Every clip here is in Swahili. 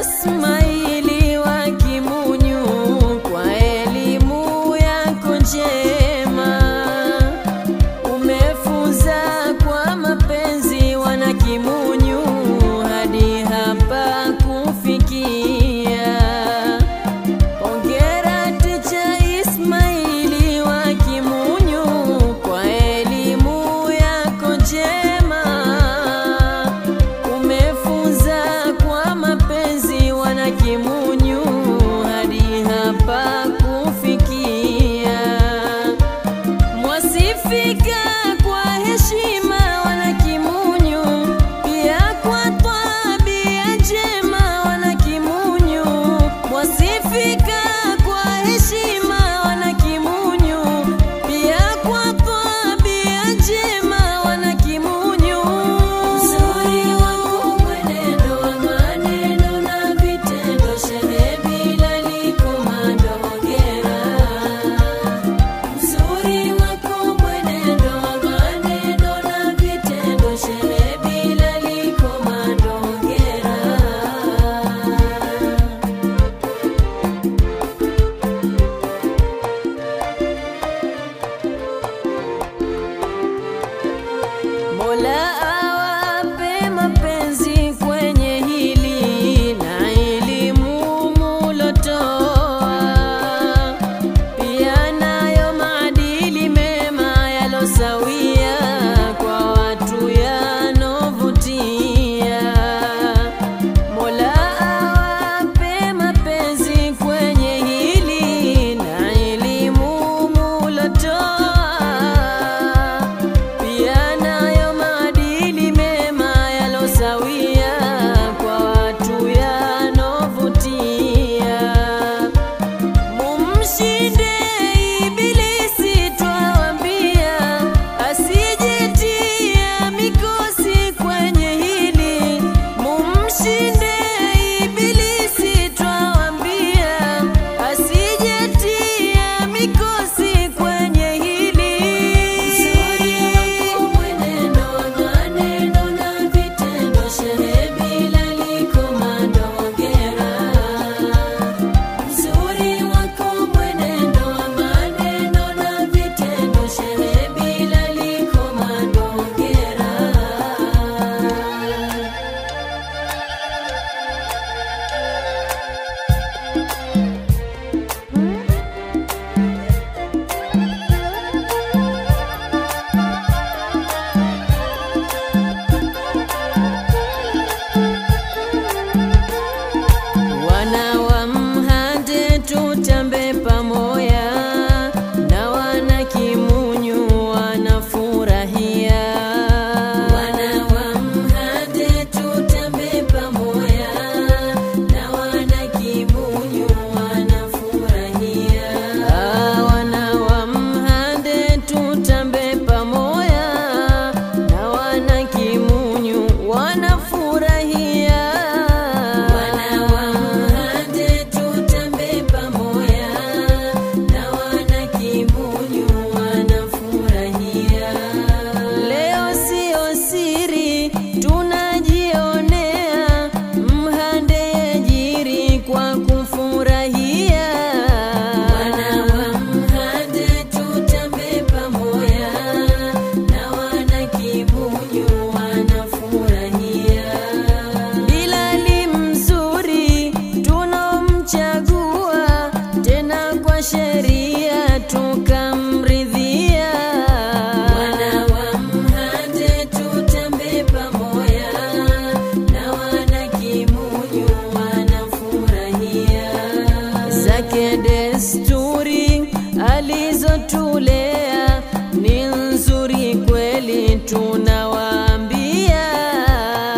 Ismaili wa Kimunyu kwa elimu yako njema, umefunza kwa mapenzi wana Kimunyu hadi hapa kufikia. Hongera Ticha Ismaili wa Kimunyu kwa elimu yako njema, umefunza kwa mapenzi wana Kimunyu hadi hapa kufikia. Mwasifika kwa heshima wana Kimunyu, pia kwa tabia njema wana Kimunyu. Mwasifika kwa heshima wana Kimunyu, pia kwa tabia njema wana Kimunyu. Uzuri wako mwenendo wa maneno na vitendo, shehe Bilali Komando hongera. Uzuri wako mwenendo wa maneno na vitendo, shehe Bilali Komando hongera. Mola awape mapenzi kwenye hili na elimu mulotoa, pia nayo maadili mema yalosawia kwa watu yanovutia. Mola awape mapenzi kwenye hili na elimu mulotoa, pia nayo maadili mema yalosawia kwa watu yanovutia. Mumshinde Ibilisi twawambia, aliyotulea ni nzuri kweli, tunawaambia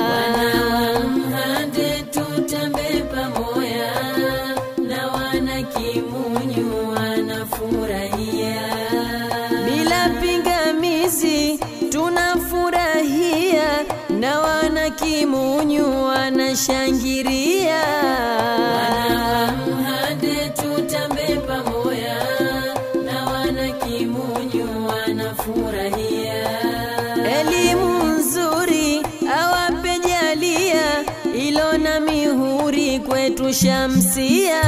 wana wa Mhande tutambe pamoja, na wana Kimunyu wanafurahia bila pingamizi, tunafurahia na wana Kimunyu wanashangilia. Wana wa Mhande tutambe pamoja, na wana Kimunyu wanafurahia. Elimu nzuri awape jalia, ilo na mihuri kwetu Shamsia.